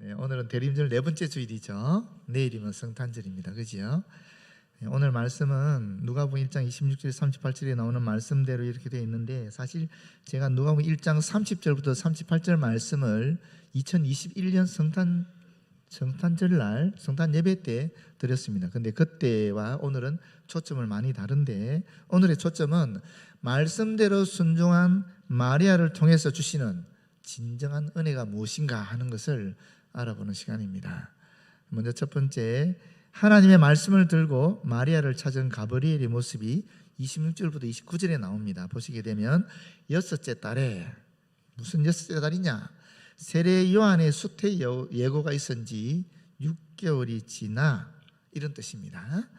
네, 오늘은 대림절 네 번째 주일이죠. 내일이면 성탄절입니다. 그죠? 네, 오늘 말씀은 누가복음 1장 26절 38절에 나오는 말씀대로 이렇게 되어 있는데, 사실 제가 누가복음 1장 30절부터 38절 말씀을 2021년 성탄절날 성탄 예배 때 드렸습니다. 근데 그때와 오늘은 초점을 많이 다른데, 오늘의 초점은 말씀대로 순종한 마리아를 통해서 주시는 진정한 은혜가 무엇인가 하는 것을 알아보는 시간입니다. 먼저 첫 번째, 하나님의 말씀을 들고 마리아를 찾은 가브리엘의 모습이 26절부터 29절에 나옵니다. 보시게 되면 여섯째 달에, 무슨 여섯째 달이냐? 세례 요한의 수태 예고가 있은 지 6개월이 지나, 이런 뜻입니다.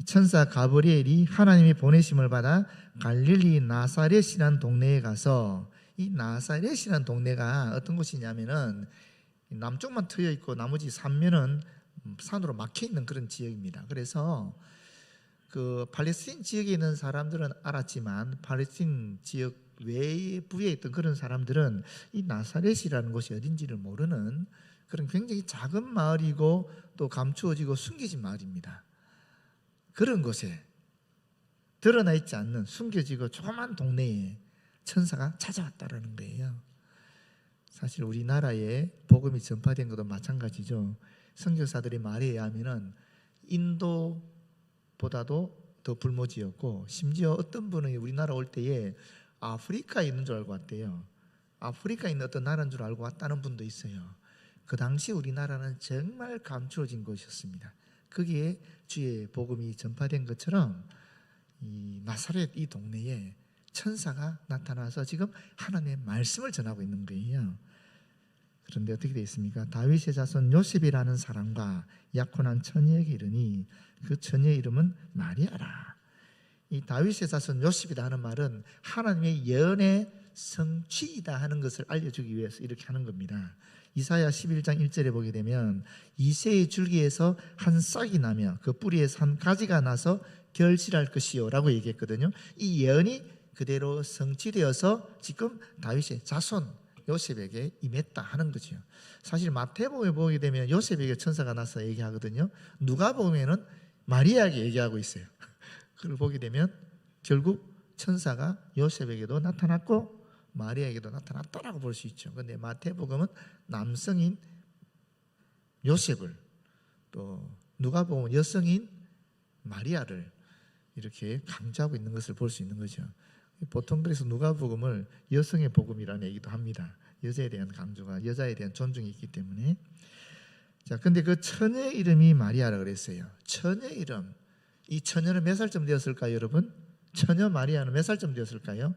천사 가브리엘이 하나님이 보내심을 받아 갈릴리 나사렛이라는 동네에 가서, 이 나사렛이라는 동네가 어떤 곳이냐면은 남쪽만 트여 있고 나머지 삼면은 산으로 막혀 있는 그런 지역입니다. 그래서 그 팔레스틴 지역에 있는 사람들은 알았지만 팔레스틴 지역 외에 부에 있던 그런 사람들은 이 나사렛이라는 곳이 어딘지를 모르는 그런 굉장히 작은 마을이고 또 감추어지고 숨겨진 마을입니다. 그런 곳에 드러나 있지 않는 숨겨지고 조그만 동네에 천사가 찾아왔다라는 거예요. 사실 우리나라에 복음이 전파된 것도 마찬가지죠. 선교사들의 말에 의하면은 인도보다도 더 불모지였고, 심지어 어떤 분은 우리나라 올 때에 아프리카에 있는 줄 알고 왔대요. 아프리카에 있는 어떤 나라인 줄 알고 왔다는 분도 있어요. 그 당시 우리나라는 정말 감추어진 곳이었습니다. 거기에 주의 복음이 전파된 것처럼 이 나사렛 이 동네에 천사가 나타나서 지금 하나님의 말씀을 전하고 있는 거예요. 그런데 어떻게 되어 있습니까? 다윗의 자손 요셉이라는 사람과 약혼한 처녀에게 이르니 그 처녀의 이름은 마리아라. 이 다윗의 자손 요셉이라는 말은 하나님의 예언의 성취이다 하는 것을 알려주기 위해서 이렇게 하는 겁니다. 이사야 11장 1절에 보게 되면 이새의 줄기에서 한 싹이 나며 그 뿌리에서 한 가지가 나서 결실할 것이요 라고 얘기했거든요. 이 예언이 그대로 성취되어서 지금 다윗의 자손 요셉에게 임했다 하는 거죠. 사실 마태복음에 보게 되면 요셉에게 천사가 나서 얘기하거든요. 누가복음에는 마리아에게 얘기하고 있어요. 그걸 보게 되면 결국 천사가 요셉에게도 나타났고 마리아에게도 나타났다라고 볼 수 있죠. 그런데 마태복음은 남성인 요셉을, 또 누가복음은 여성인 마리아를 이렇게 강조하고 있는 것을 볼 수 있는 거죠. 보통 그래서 누가복음을 여성의 복음이라는 얘기도 합니다. 여자에 대한 강조가, 여자에 대한 존중이 있기 때문에. 자, 근데 그 처녀의 이름이 마리아라 그랬어요. 처녀 이름, 이 처녀는 몇 살쯤 되었을까요, 여러분? 처녀 마리아는 몇 살쯤 되었을까요?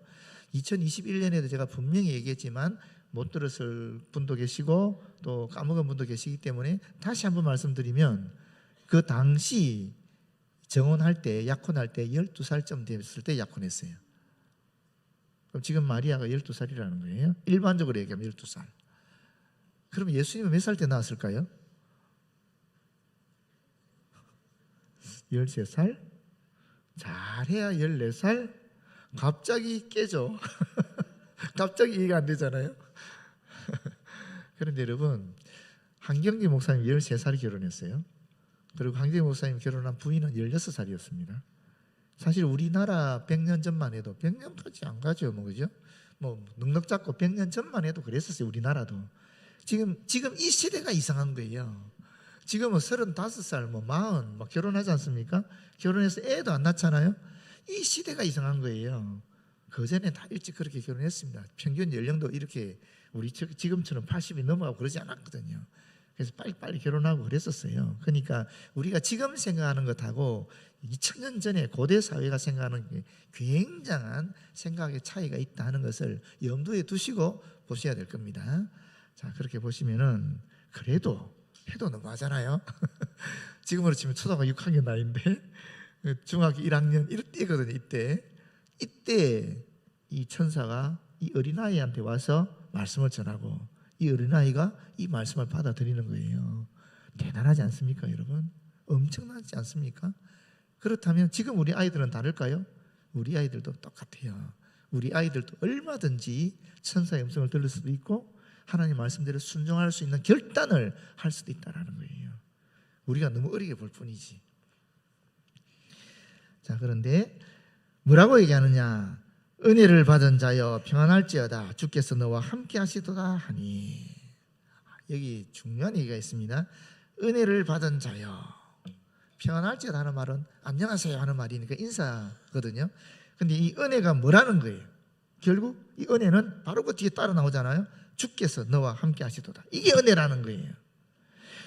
2021년에도 제가 분명히 얘기했지만 못 들었을 분도 계시고 또 까먹은 분도 계시기 때문에 다시 한번 말씀드리면, 그 당시 정혼할 때, 약혼할 때 12살쯤 됐을 때 약혼했어요. 그럼 지금 마리아가 12살이라는 거예요. 일반적으로 얘기하면 12살. 그럼 예수님은 몇 살 때 낳았을까요? 13살? 잘해야 14살? 갑자기 깨져. 갑자기 이해가 안 되잖아요. 그런데 여러분, 한경기 목사님 13살에 결혼했어요. 그리고 한경기 목사님 결혼한 부인은 16살이었습니다. 사실 우리나라 100년 전만 해도, 100년까지 안 가죠, 뭐, 그죠? 뭐, 넉넉 잡고 100년 전만 해도 그랬었어요, 우리나라도. 지금 이 시대가 이상한 거예요. 지금은 35살, 뭐, 40, 막 결혼하지 않습니까? 결혼해서 애도 안 낳잖아요? 이 시대가 이상한 거예요. 그전에 다 일찍 그렇게 결혼했습니다. 평균 연령도 이렇게 우리 지금처럼 80이 넘어가고 그러지 않았거든요. 그래서 빨리빨리 결혼하고 그랬었어요. 그러니까 우리가 지금 생각하는 것하고 2000년 전에 고대 사회가 생각하는 게 굉장한 생각의 차이가 있다 하는 것을 염두에 두시고 보셔야 될 겁니다. 자, 그렇게 보시면은 그래도 해도 너무하잖아요. 지금으로 치면 초등학교 6학년 나이인데 중학교 1학년 이럴 때거든요. 이때 이 천사가 이 어린아이한테 와서 말씀을 전하고 이 어린아이가 이 말씀을 받아들이는 거예요. 대단하지 않습니까, 여러분? 엄청나지 않습니까? 그렇다면 지금 우리 아이들은 다를까요? 우리 아이들도 똑같아요. 우리 아이들도 얼마든지 천사의 음성을 들을 수도 있고 하나님 말씀대로 순종할 수 있는 결단을 할 수도 있다는 거예요. 우리가 너무 어리게 볼 뿐이지. 자, 그런데 뭐라고 얘기하느냐? 은혜를 받은 자여 평안할지어다 주께서 너와 함께 하시도다 하니. 여기 중요한 얘기가 있습니다. 은혜를 받은 자여 평안할지어다 하는 말은 안녕하세요 하는 말이니까 인사거든요. 근데 이 은혜가 뭐라는 거예요? 결국 이 은혜는 바로 그 뒤에 따라 나오잖아요. 주께서 너와 함께 하시도다. 이게 은혜라는 거예요.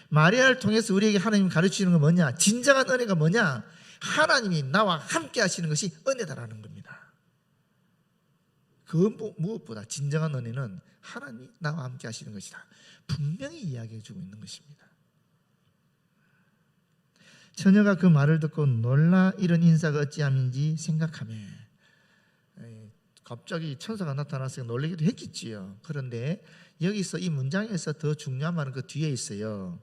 마리아를 통해서 우리에게 하나님 가르치는 건 뭐냐? 진정한 은혜가 뭐냐? 하나님이 나와 함께 하시는 것이 은혜다라는 겁니다. 그 무엇보다 진정한 은혜는 하나님이 나와 함께 하시는 것이다. 분명히 이야기해 주고 있는 것입니다. 처녀가 그 말을 듣고 놀라 이런 인사가 어찌함인지 생각하며, 갑자기 천사가 나타났으니까 놀라기도 했겠지요. 그런데 여기서 이 문장에서 더 중요한 말은 그 뒤에 있어요.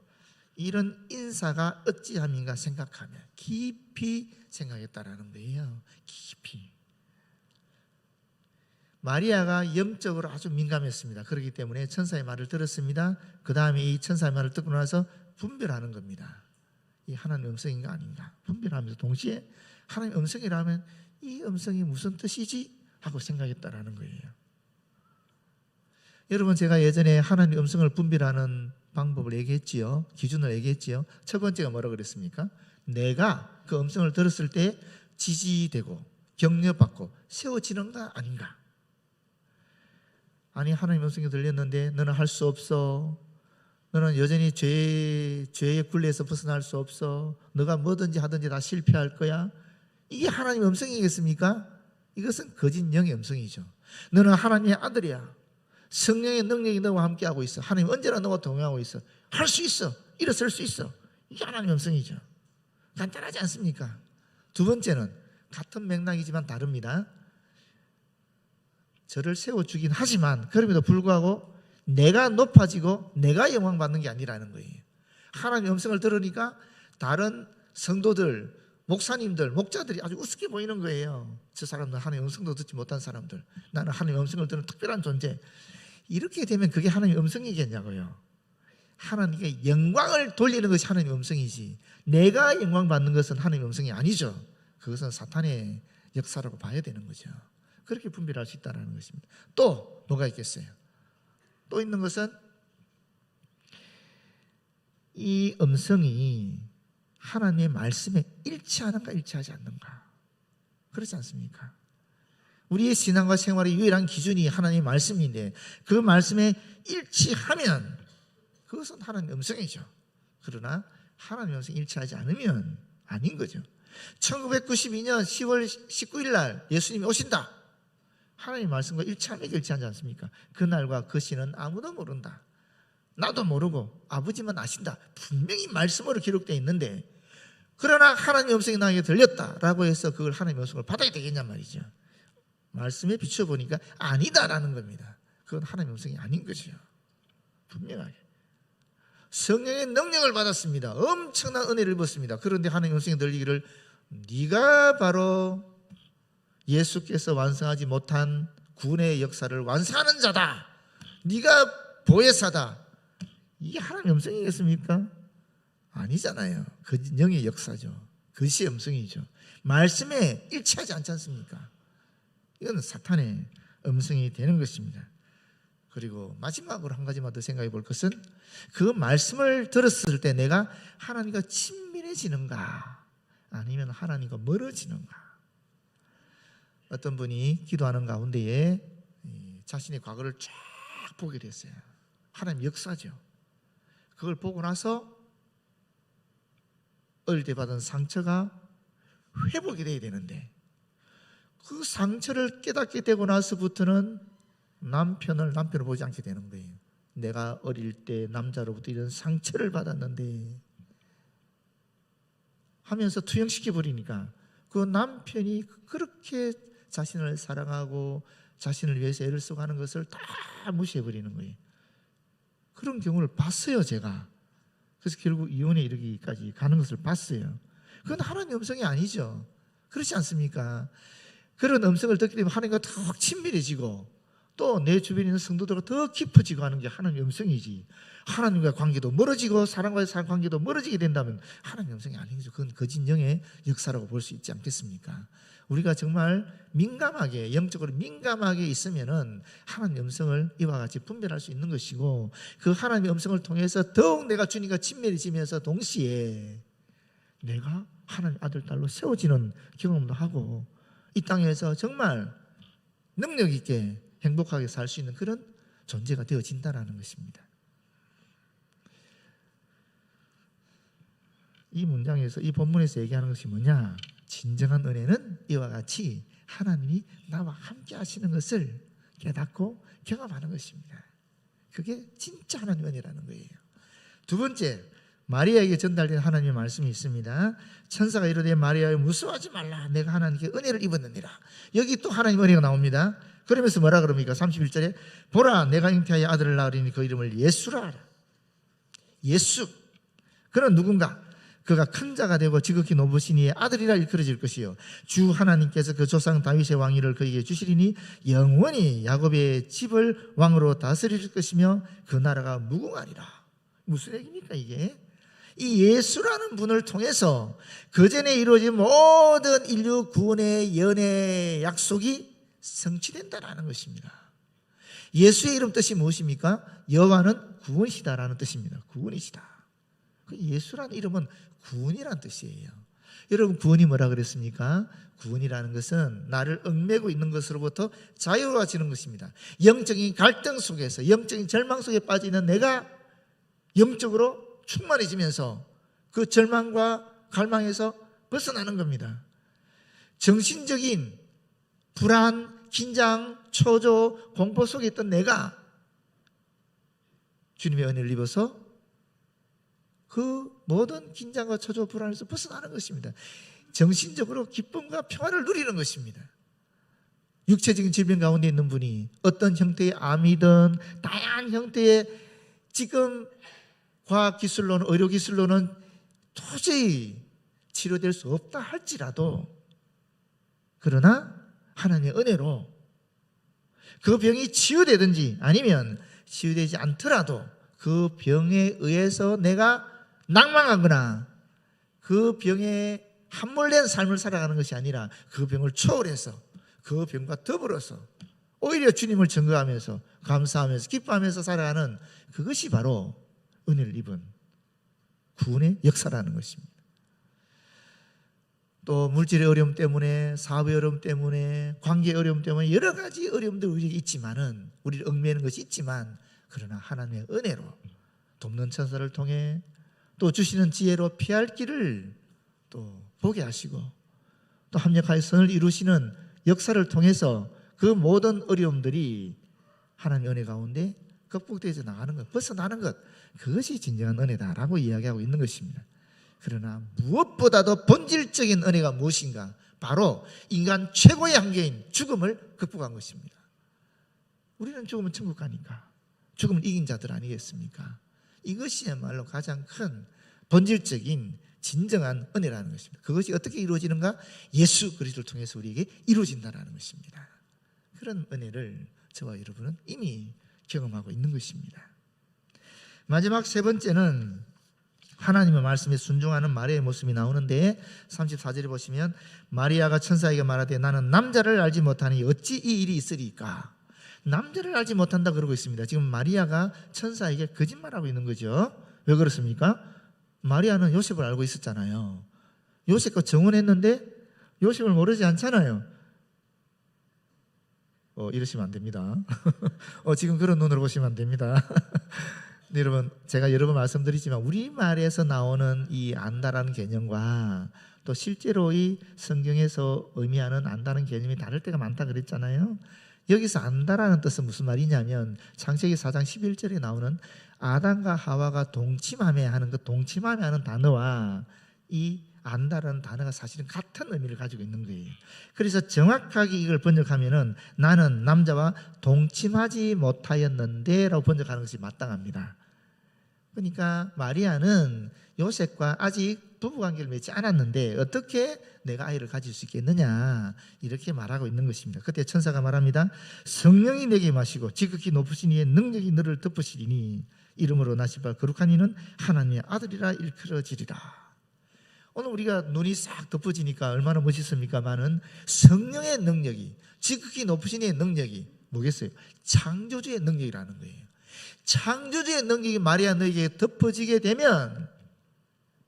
이런 인사가 어찌함인가 생각하며, 깊이 생각했다라는 거예요. 깊이. 마리아가 영적으로 아주 민감했습니다. 그렇기 때문에 천사의 말을 들었습니다. 그 다음에 이 천사의 말을 듣고 나서 분별하는 겁니다. 이 하나님의 음성인가 아닌가 분별하면서 동시에 하나님의 음성이라면 이 음성이 무슨 뜻이지? 하고 생각했다라는 거예요. 여러분, 제가 예전에 하나님의 음성을 분별하는 방법을 얘기했지요. 기준을 얘기했지요. 첫 번째가 뭐라고 그랬습니까? 내가 그 음성을 들었을 때 지지되고 격려받고 세워지는가 아닌가. 아니, 하나님의 음성이 들렸는데 너는 할 수 없어. 너는 여전히 죄의 굴레에서 벗어날 수 없어. 너가 뭐든지 하든지 다 실패할 거야. 이게 하나님의 음성이겠습니까? 이것은 거짓 영의 음성이죠. 너는 하나님의 아들이야. 성령의 능력이 너와 함께하고 있어. 하나님 언제나 너와 동행하고 있어. 할 수 있어. 일어설 수 있어. 이게 하나님의 음성이죠. 간단하지 않습니까? 두 번째는 같은 맥락이지만 다릅니다. 저를 세워주긴 하지만 그럼에도 불구하고 내가 높아지고 내가 영광받는 게 아니라는 거예요. 하나님의 음성을 들으니까 다른 성도들, 목사님들, 목자들이 아주 우습게 보이는 거예요. 저 사람들 하나님의 음성도 듣지 못한 사람들, 나는 하나님의 음성을 듣는 특별한 존재. 이렇게 되면 그게 하나님의 음성이겠냐고요. 하나님께 영광을 돌리는 것이 하나님의 음성이지, 내가 영광받는 것은 하나님의 음성이 아니죠. 그것은 사탄의 역사라고 봐야 되는 거죠. 그렇게 분별할 수 있다는 것입니다. 또 뭐가 있겠어요? 또 있는 것은 이 음성이 하나님의 말씀에 일치하는가 일치하지 않는가. 그렇지 않습니까? 우리의 신앙과 생활의 유일한 기준이 하나님의 말씀인데 그 말씀에 일치하면 그것은 하나님의 음성이죠. 그러나 하나님의 음성이 일치하지 않으면 아닌 거죠. 1992년 10월 19일 날 예수님이 오신다. 하나님의 말씀과 일치합니까? 일치하지 않습니까? 그날과 그 시는 아무도 모른다. 나도 모르고 아버지만 아신다. 분명히 말씀으로 기록되어 있는데, 그러나 하나님의 음성이 나에게 들렸다라고 해서 그걸 하나님의 음성을 받아야 되겠냔 말이죠. 말씀에 비춰보니까 아니다라는 겁니다. 그건 하나님의 음성이 아닌 거죠. 분명하게 성령의 능력을 받았습니다. 엄청난 은혜를 입었습니다. 그런데 하나님의 음성이 들리기를 네가 바로 예수께서 완성하지 못한 구원의 역사를 완성하는 자다. 네가 보혜사다. 이게 하나님의 음성이겠습니까? 아니잖아요. 그 영의 역사죠. 그것이 음성이죠. 말씀에 일치하지 않지 않습니까? 이건 사탄의 음성이 되는 것입니다. 그리고 마지막으로 한 가지만 더 생각해 볼 것은 그 말씀을 들었을 때 내가 하나님과 친밀해지는가 아니면 하나님과 멀어지는가. 어떤 분이 기도하는 가운데에 자신의 과거를 쫙 보게 됐어요. 하나님 역사죠. 그걸 보고 나서 어릴 때 받은 상처가 회복이 돼야 되는데 그 상처를 깨닫게 되고 나서부터는 남편을 보지 않게 되는 거예요. 내가 어릴 때 남자로부터 이런 상처를 받았는데 하면서 투영시켜 버리니까 그 남편이 그렇게 자신을 사랑하고 자신을 위해서 애를 쓰고 하는 것을 다 무시해 버리는 거예요. 그런 경우를 봤어요, 제가. 그래서 결국 이혼에 이르기까지 가는 것을 봤어요. 그건 하나님의 음성이 아니죠. 그렇지 않습니까? 그런 음성을 듣게 되면 하나님과 더 친밀해지고 또 내 주변에 있는 성도들과 더 깊어지고 하는 게 하나님의 음성이지. 하나님과의 관계도 멀어지고 사람과의 관계도 멀어지게 된다면 하나님의 음성이 아니죠. 그건 거짓 영의 역사라고 볼 수 있지 않겠습니까? 우리가 정말 민감하게, 영적으로 민감하게 있으면은 하나님의 음성을 이와 같이 분별할 수 있는 것이고, 그 하나님의 음성을 통해서 더욱 내가 주님과 친밀해지면서 동시에 내가 하나님 아들, 딸로 세워지는 경험도 하고 이 땅에서 정말 능력 있게 행복하게 살 수 있는 그런 존재가 되어진다는 것입니다. 이 문장에서, 이 본문에서 얘기하는 것이 뭐냐? 진정한 은혜는 이와 같이 하나님이 나와 함께 하시는 것을 깨닫고 경험하는 것입니다. 그게 진짜 하나님의 은혜라는 거예요. 두 번째, 마리아에게 전달된 하나님의 말씀이 있습니다. 천사가 이르되 마리아여 무서워하지 말라, 내가 하나님께 은혜를 입었느니라. 여기 또 하나님의 은혜가 나옵니다. 그러면서 뭐라 그럽니까? 31절에 보라 내가 잉태하여 아들을 낳으리니 그 이름을 예수라 하라. 예수, 그는 누군가? 그가 큰 자가 되고 지극히 높으시니 아들이라 일컬어질 것이요 주 하나님께서 그 조상 다윗의 왕위를 그에게 주시리니 영원히 야곱의 집을 왕으로 다스릴 것이며 그 나라가 무궁하리라. 무슨 얘기입니까 이게? 이 예수라는 분을 통해서 그전에 이루어진 모든 인류 구원의 연의 약속이 성취된다라는 것입니다. 예수의 이름 뜻이 무엇입니까? 여호와는 구원이시다라는 뜻입니다. 구원이시다. 예수라는 이름은 구원이라는 뜻이에요. 여러분, 구원이 뭐라 그랬습니까? 구원이라는 것은 나를 얽매고 있는 것으로부터 자유로워지는 것입니다. 영적인 갈등 속에서, 영적인 절망 속에 빠지는 내가 영적으로 충만해지면서 그 절망과 갈망에서 벗어나는 겁니다. 정신적인 불안, 긴장, 초조, 공포 속에 있던 내가 주님의 은혜를 입어서 그 모든 긴장과 초조, 불안에서 벗어나는 것입니다. 정신적으로 기쁨과 평화를 누리는 것입니다. 육체적인 질병 가운데 있는 분이 어떤 형태의 암이든 다양한 형태의 지금 과학기술로는, 의료기술로는 도저히 치료될 수 없다 할지라도, 그러나 하나님의 은혜로 그 병이 치유되든지 아니면 치유되지 않더라도 그 병에 의해서 내가 낭망하거나 그 병에 함몰된 삶을 살아가는 것이 아니라 그 병을 초월해서 그 병과 더불어서 오히려 주님을 증거하면서 감사하면서 기뻐하면서 살아가는, 그것이 바로 은혜를 입은 구원의 역사라는 것입니다. 또 물질의 어려움 때문에, 사업의 어려움 때문에, 관계의 어려움 때문에 여러 가지 어려움들 우리에게 있지만은, 우리를 얽매이는 것이 있지만, 그러나 하나님의 은혜로 돕는 천사를 통해 또 주시는 지혜로 피할 길을 또 보게 하시고 또 합력하여 선을 이루시는 역사를 통해서 그 모든 어려움들이 하나님의 은혜 가운데 극복되어져 나가는 것, 벗어나는 것, 그것이 진정한 은혜다라고 이야기하고 있는 것입니다. 그러나 무엇보다도 본질적인 은혜가 무엇인가? 바로 인간 최고의 한계인 죽음을 극복한 것입니다. 우리는 죽으면 천국 가니까 죽음을 이긴 자들 아니겠습니까? 이것이야말로 가장 큰 본질적인 진정한 은혜라는 것입니다. 그것이 어떻게 이루어지는가? 예수 그리스도를 통해서 우리에게 이루어진다는 것입니다. 그런 은혜를 저와 여러분은 이미 경험하고 있는 것입니다. 마지막 세 번째는 하나님의 말씀에 순종하는 마리아의 모습이 나오는데, 34절에 보시면 마리아가 천사에게 말하되 나는 남자를 알지 못하니 어찌 이 일이 있으리까? 남자를 알지 못한다 그러고 있습니다. 지금 마리아가 천사에게 거짓말하고 있는 거죠. 왜 그렇습니까? 마리아는 요셉을 알고 있었잖아요. 요셉과 정혼했는데 요셉을 모르지 않잖아요. 이러시면 안 됩니다. 지금 그런 눈으로 보시면 안 됩니다. 네, 여러분, 제가 여러 번 말씀드리지만 우리말에서 나오는 이 안다라는 개념과 또 실제로 이 성경에서 의미하는 안다는 개념이 다를 때가 많다 그랬잖아요. 여기서 안다라는 뜻은 무슨 말이냐면 창세기 4장 11절에 나오는 아담과 하와가 동침하며 하는 그 동침하며 하는 단어와 이 안다라는 단어가 사실은 같은 의미를 가지고 있는 거예요. 그래서 정확하게 이걸 번역하면은 나는 남자와 동침하지 못하였는데 라고 번역하는 것이 마땅합니다. 그러니까 마리아는 요셉과 아직 부부관계를 맺지 않았는데 어떻게 내가 아이를 가질 수 있겠느냐, 이렇게 말하고 있는 것입니다. 그때 천사가 말합니다. 성령이 내게 마시고 지극히 높으신 이의 능력이 너를 덮으시리니 이름으로 나실 바 거룩한 이는 하나님의 아들이라 일컬어지리라. 오늘 우리가 눈이 싹 덮어지니까 얼마나 멋있습니까만은 성령의 능력이, 지극히 높으신 이의 능력이 뭐겠어요? 창조주의 능력이라는 거예요. 창조주의 능력이 마리아 너에게 덮어지게 되면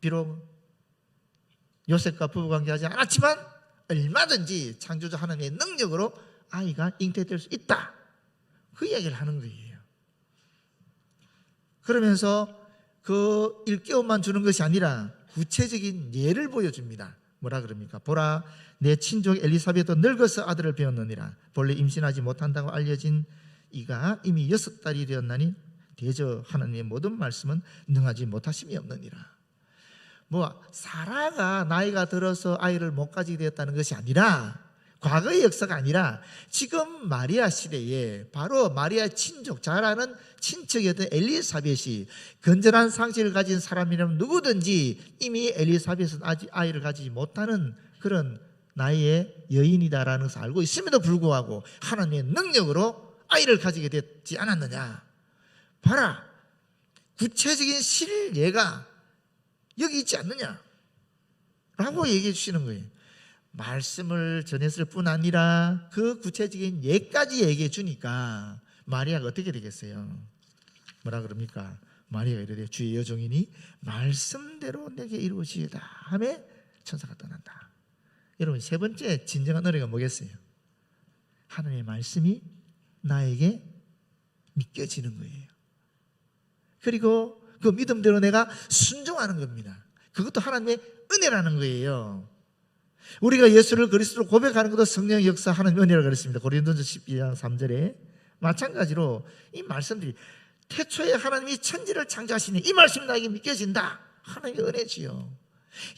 비록 요셉과 부부관계하지 않았지만 얼마든지 창조주 하나님의 능력으로 아이가 잉태될 수 있다, 그 이야기를 하는 거예요. 그러면서 그 일깨움만 주는 것이 아니라 구체적인 예를 보여줍니다. 뭐라 그럽니까? 보라, 내 친족 엘리사벳도 늙어서 아들을 배웠느니라. 본래 임신하지 못한다고 알려진 이가 이미 6달이 되었나니 대저 하나님의 모든 말씀은 능하지 못하심이 없느니라. 사라가 나이가 들어서 아이를 못 가지게 되었다는 것이 아니라, 과거의 역사가 아니라 지금 마리아 시대에 바로 마리아 친족, 잘 아는 친척이었던 엘리사벳이 건전한 상식을 가진 사람이라면 누구든지 이미 엘리사벳은 아직 아이를 가지지 못하는 그런 나이의 여인이다라는 것을 알고 있음에도 불구하고 하나님의 능력으로 아이를 가지게 됐지 않았느냐. 봐라, 구체적인 실예가 여기 있지 않느냐 라고 얘기해 주시는 거예요. 말씀을 전했을 뿐 아니라 그 구체적인 예까지 얘기해 주니까 마리아가 어떻게 되겠어요? 뭐라 그럽니까? 마리아가 이르되 주의 여종이니 말씀대로 내게 이루어지이다 하며 천사가 떠난다. 여러분, 세 번째 진정한 은혜가 뭐겠어요? 하나님의 말씀이 나에게 믿겨지는 거예요. 그리고 그 믿음대로 내가 순종하는 겁니다. 그것도 하나님의 은혜라는 거예요. 우리가 예수를 그리스도로 고백하는 것도 성령의 역사, 하나님의 은혜라고 그랬습니다. 고린도전서 12장 3절에 마찬가지로 이 말씀들이 태초에 하나님이 천지를 창조하시니 이 말씀이 나에게 믿겨진다, 하나님의 은혜지요.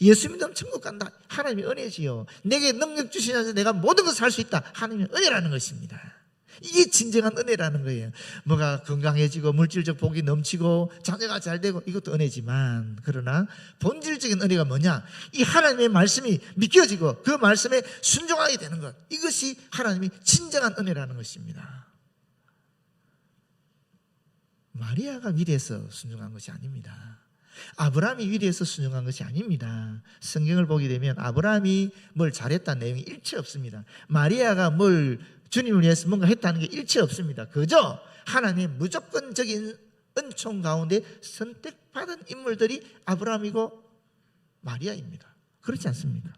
예수 믿으면 천국 간다, 하나님의 은혜지요. 내게 능력 주시면서 내가 모든 것을 할 수 있다, 하나님의 은혜라는 것입니다. 이게 진정한 은혜라는 거예요. 뭐가 건강해지고 물질적 복이 넘치고 자녀가 잘 되고 이것도 은혜지만, 그러나 본질적인 은혜가 뭐냐? 이 하나님의 말씀이 믿겨지고 그 말씀에 순종하게 되는 것, 이것이 하나님이 진정한 은혜라는 것입니다. 마리아가 위대해서 순종한 것이 아닙니다. 아브라함이 위대해서 순종한 것이 아닙니다. 성경을 보게 되면 아브라함이 뭘 잘했다는 내용이 일체 없습니다. 마리아가 뭘 주님을 위해서 뭔가 했다는 게 일체 없습니다. 그저 하나님의 무조건적인 은총 가운데 선택받은 인물들이 아브라함이고 마리아입니다. 그렇지 않습니까?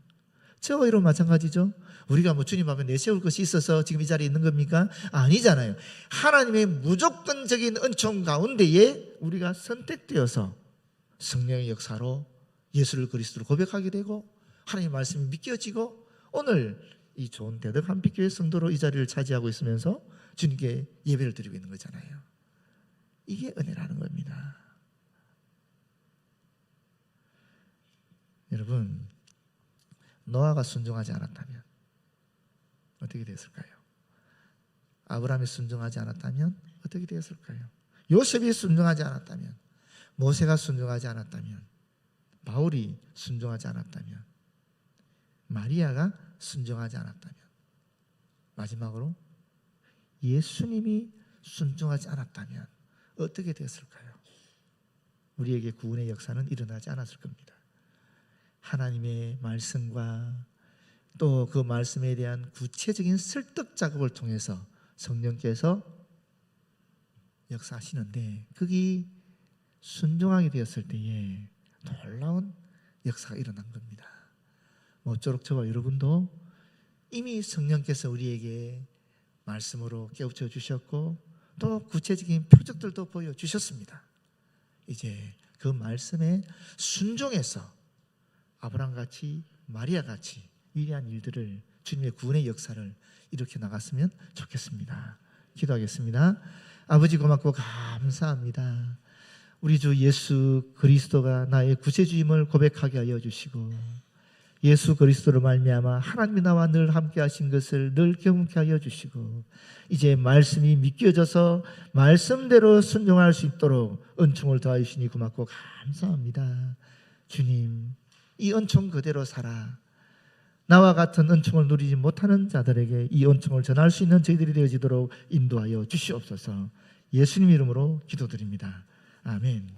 저와 여러분 마찬가지죠. 우리가 주님 앞에 내세울 것이 있어서 지금 이 자리에 있는 겁니까? 아니잖아요. 하나님의 무조건적인 은총 가운데에 우리가 선택되어서 성령의 역사로 예수를 그리스도로 고백하게 되고 하나님의 말씀이 믿겨지고 오늘 이 좋은 대덕 한빛교회 성도로 이 자리를 차지하고 있으면서 주님께 예배를 드리고 있는 거잖아요. 이게 은혜라는 겁니다. 여러분, 노아가 순종하지 않았다면 어떻게 됐을까요? 아브라함이 순종하지 않았다면 어떻게 되었을까요? 요셉이 순종하지 않았다면, 모세가 순종하지 않았다면, 바울이 순종하지 않았다면, 마리아가 순종하지 않았다면, 마지막으로 예수님이 순종하지 않았다면 어떻게 되었을까요? 우리에게 구원의 역사는 일어나지 않았을 겁니다. 하나님의 말씀과 또 그 말씀에 대한 구체적인 설득 작업을 통해서 성령께서 역사하시는데, 그게 순종하게 되었을 때에 놀라운 역사가 일어난 겁니다. 모쪼록 저와 여러분도 이미 성령께서 우리에게 말씀으로 깨우쳐 주셨고 또 구체적인 표적들도 보여주셨습니다. 이제 그 말씀에 순종해서 아브라함같이 마리아같이 위대한 일들을, 주님의 구원의 역사를 일으켜 나갔으면 좋겠습니다. 기도하겠습니다. 아버지, 고맙고 감사합니다. 우리 주 예수 그리스도가 나의 구세주임을 고백하게 하여 주시고 예수 그리스도로 말미암아 하나님이 나와 늘 함께 하신 것을 늘 경험케 하여 주시고 이제 말씀이 믿겨져서 말씀대로 순종할 수 있도록 은총을 더하여 주시니 고맙고 감사합니다. 주님, 이 은총 그대로 살아. 나와 같은 은총을 누리지 못하는 자들에게 이 은총을 전할 수 있는 저희들이 되어지도록 인도하여 주시옵소서. 예수님 이름으로 기도드립니다. 아멘.